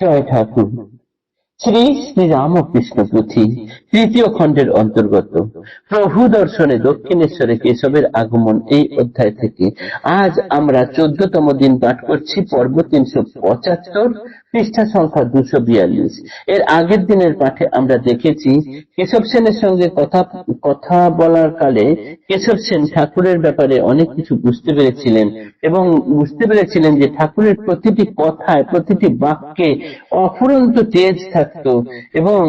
জয় ঠাকুর। শ্রী শ্রী রামকৃষ্ণ পুঁথি তৃতীয় খণ্ডের অন্তর্গত প্রভু দর্শনে দক্ষিণেশ্বরে কেশবের আগমন এই অধ্যায় থেকে আজ আমরা 14তম দিন পাঠ করছি, পর্ব 375, পৃষ্ঠা সংখ্যা 242। এর আগের দিনের পাঠে আমরা দেখেছি কেশব সেনের সঙ্গে কথা বলার কালে কেশব সেন ঠাকুরের ব্যাপারে অনেক কিছু বুঝতে পেরেছিলেন এবং বুঝতে পেরেছিলেন যে ঠাকুরের প্রতিটি কথায়, প্রতিটি বাক্যে অফুরন্ত তেজ থাকতো এবং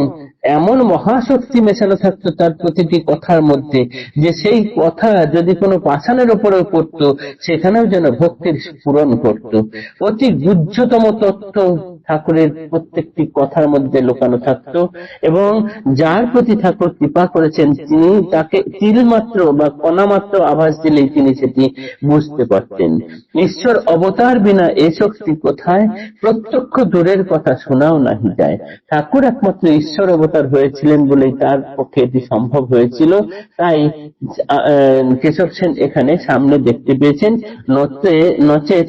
এমন মহাশক্তি মেশানো থাকতো তার প্রতিটি কথার মধ্যে, যে সেই কথা যদি কোনো পাষাণের উপরেও পড়তো সেখানেও যেন ভক্তির স্ফুরণ করত। অতি গুহ্যতম তত্ত্ব ঠাকুরের প্রত্যেকটি কথার মধ্যে লুকানো থাকতো এবং যার প্রতি ঠাকুর কৃপা করেছেন তিনি তাকে তিলমাত্র বা কণামাত্র আভাস দিলেই তিনি সেটি বুঝতে পারতেন। ঈশ্বর অবতার বিনা এ শক্তি কোথায়? প্রত্যক্ষ দূরের কথা শোনাও নাহি যায়। ঠাকুর একমাত্র ঈশ্বর অবতার হয়েছিলেন বলেই তার পক্ষে এটি সম্ভব হয়েছিল। তাই কেশব সেন এখানে সামনে দেখতে পেয়েছেন, নচেত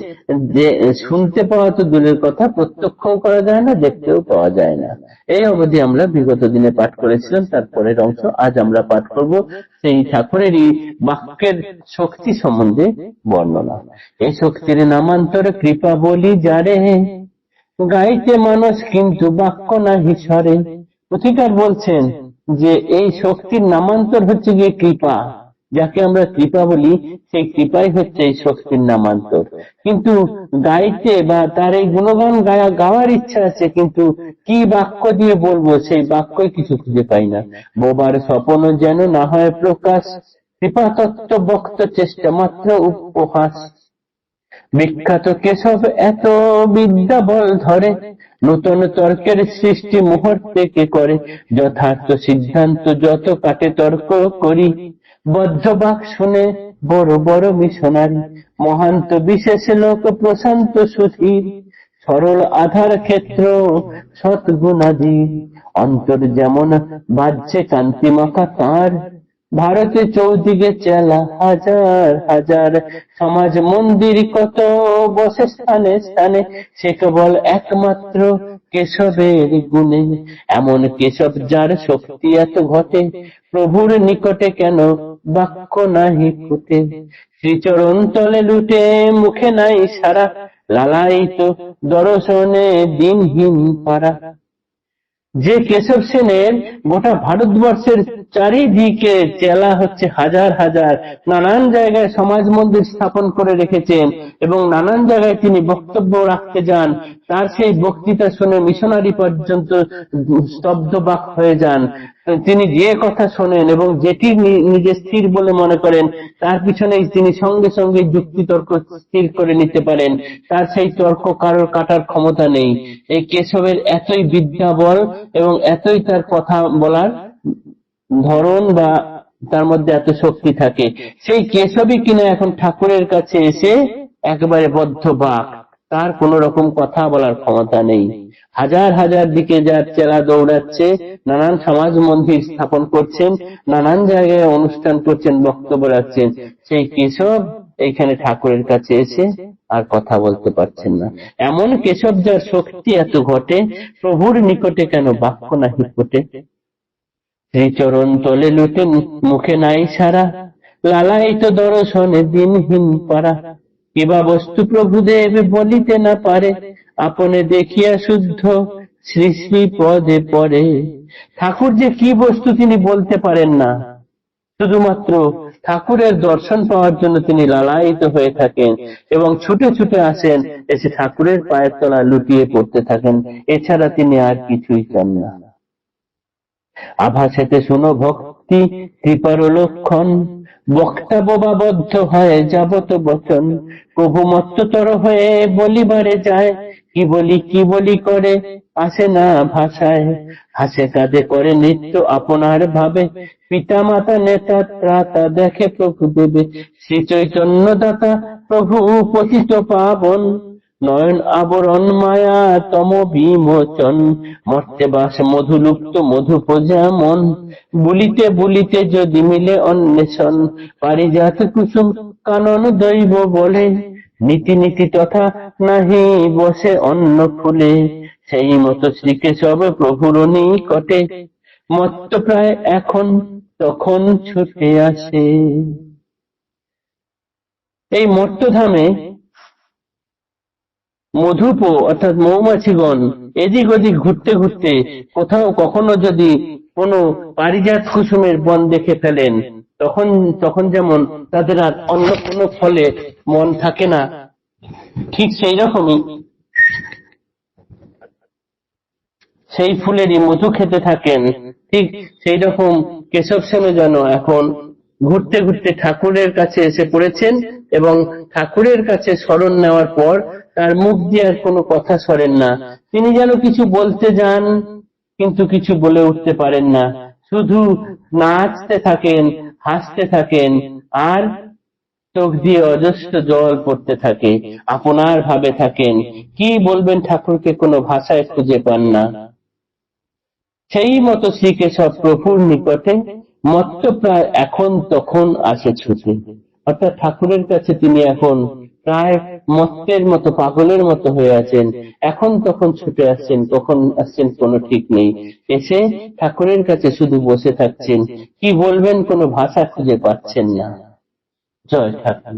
যে শুনতে পাওয়া তো দূরের কথা, প্রত্যক্ষও করা যায় না, দেখতেও পাওয়া যায় না। এই অবধি আমরা বিগত দিনে পাঠ করেছিলাম। তারপরের অংশ আজ আমরা পাঠ করব সেই ঠাকুরেরই বাক্যের শক্তি সম্বন্ধে বর্ণনা। এই শক্তির নামান্তর কৃপা বলি যারে, গাইতে মানুষ কিন্তু বাক্য নাহি সরে। পুথিকার বলছেন যে এই শক্তির নামান্তর হচ্ছে গিয়ে কৃপা, যাকে আমরা কৃপা বলি, সেই কৃপাই হচ্ছে এই শক্তির নামান্তর। কিন্তু গাইতে বা তার এই গুণগান গাওয়ার ইচ্ছা আছে, কিন্তু কি বাক্য দিয়ে বলবো সেই বাক্যই কিছু খুঁজে পাই না। বোবার স্বপ্ন যেন না হয় প্রকাশ, কৃপা তত্ত্ব বক্ত চেষ্টা মাত্র উপহাস। বিখ্যাত কেশব এত বিদ্যা বল ধরে, নূতন তর্কের সৃষ্টি মুহূর্তে কে করে। যথার্থ সিদ্ধান্ত যত কাটে তর্ক করি, বজ্রবাক শুনে বড় বড় মিশনারি। মহান্ত বিশেষ লোক প্রশান্ত সুধীর, সরল আধার ক্ষেত্র সৎগুণাদি। অন্তর যেমন বাজছে কান্তিমাখা তার, ভারতে চৌদিকে চেলা হাজার হাজার। সমাজ মন্দির কত বসে স্থানে স্থানে, সে কেবল একমাত্র কেশবের গুণে। এমন কেশব যার শক্তি এত ঘটে, প্রভুর নিকটে কেন বাক্য নাহি ফুটে। শ্রীচরণ তলে লুটে মুখে নাই সারা, লালায়িত দর্শনে দিনহীন পারা। যে কেশব সেনের গোটা ভারতবর্ষের চারিদিকে চেলা হচ্ছে হাজার হাজার, নানান জায়গায় সমাজ মন্দির স্থাপন করে রেখেছেন এবং নানান জায়গায় তিনি বক্তব্য রাখতে যান। তার সেই বক্তৃতা শুনে মিশনারি পর্যন্ত স্তব্ধবাক হয়ে যান। তিনি যে কথা শোনেন এবং যেটি নিজে স্থির বলে মনে করেন তার পিছনেই তিনি সঙ্গে সঙ্গে যুক্তি তর্ক স্থির করে নিতে পারেন। তার সেই তর্ক কারোর কাটার ক্ষমতা নেই। এই কেশবের এতই বিদ্যা বল এবং এতই তার কথা বলার ধরন বা তার মধ্যে এত শক্তি থাকে। সেই কেশবই কিনা এখন ঠাকুরের কাছে এসে একেবারে বদ্ধবাক, তার কোন রকম কথা বলার ক্ষমতা নেই। হাজার হাজার দিকে যার চেলা দৌড়াচ্ছে, নানান সমাজ মন্দির স্থাপন করছেন, নানান জায়গায় অনুষ্ঠান করছেন, বক্তব্য রাখছেন, সেই কেশব এইখানে ঠাকুরের কাছে এসে আর কথা বলতে পারছেন না। এমন কেশব যার শক্তি এত ঘটে, প্রভুর নিকটে কেন বাক্য নাহি ফুটে। শ্রীচরণ তলে লুটে মুখে নাই সারা, লালায়িত দর্শনে দিনহীন পারা। কিবা বস্তু প্রভুদেব বলিতে না পারে, আপনে দেখিয়া শুদ্ধ শ্রী শ্রী পদে পড়ে। ঠাকুর যে কি বস্তু তিনি বলতে পারেন না, শুধুমাত্র ঠাকুরের দর্শন পাওয়ার জন্য তিনি লালায়িত হয়ে থাকেন এবং ছুটে ছুটে আসেন, এসে ঠাকুরের পায়ের তলা লুটিয়ে পড়তে থাকেন। এছাড়া তিনি আর কিছুই চান না। আভাসেতে শুনো ভক্তি কৃপার লক্ষণ, বক্তা বোবাবদ্ধ হয় যাবত বচন। প্রভু মত্ততর হয়ে বলিবারে যায়, কি বলি করে আসে না ভাষায়। হাসে কাঁদে করে নৃত্য আপনার ভাবে, পিতা মাতা নেতা ত্রাতা দেখে প্রভু দেবে। শ্রী চৈতন্য দাতা প্রভু পতিত পাবন, নয়ন আবরণ মায়া তম বিমোচন। মর্তে বাস মধুলুপ্ত মধু পূজা মন, বুলিতে বুলিতে যদি মিলে অন্বেষণ। পারিজাত কুসুম কানন দৈব বলে, নীতি নীতি তথা নাহি বসে অন্য ফুলে। সেই মতো শ্রীকেশব প্রভুর নিকটে মত্ত প্রায় এখন তখন ছুটে আসে। এই মর্তধামে মধুপ অর্থাৎ মৌমাছিগণ এদিক ওদিক ঘুরতে ঘুরতে কোথাও কখনো যদি কোনো পারিজাত কুসুমের বন দেখে ফেলেন, তখন তখন যেমন তাদের আর অন্য কোনো ফলে মন থাকে না, ঠিক সেই রকমই সেই ফুলেরই মধু খেতে থাকেন। ঠিক সেই রকম কেশব সেন যেন এখন ঘুরতে ঘুরতে ঠাকুরের কাছে এসে পড়েছেন, এবং ঠাকুরের কাছে শরণ নেওয়ার পর তার মুখ দিয়ে আর কোনো কথা সরেন না। তিনি যেন কিছু বলতে যান, কিন্তু কিছু বলে উঠতে পারেন না, শুধু নাচতে থাকেন, হাসতে থাকেন, আর চোখ দিয়ে অজস্র জল পড়তে থাকে, আপনার ভাবে থাকেন, কি বলবেন ঠাকুরকে কোনো ভাষায় খুঁজে পান না। সেই মতো শ্রীকেশব প্রভুর নিকটে মত্ত প্রায় এখন তখন আসে ছুটে, অর্থাৎ ঠাকুরের কাছে তিনি এখন প্রায় মত্তের মতো, পাগলের মতো হয়ে আছেন, এখন তখন ছুটে আসছেন, কখন আসছেন কোনো ঠিক নেই, এসে ঠাকুরের কাছে শুধু বসে থাকছেন, কি বলবেন কোনো ভাষা খুঁজে পাচ্ছেন না। জয় ঠাকুর।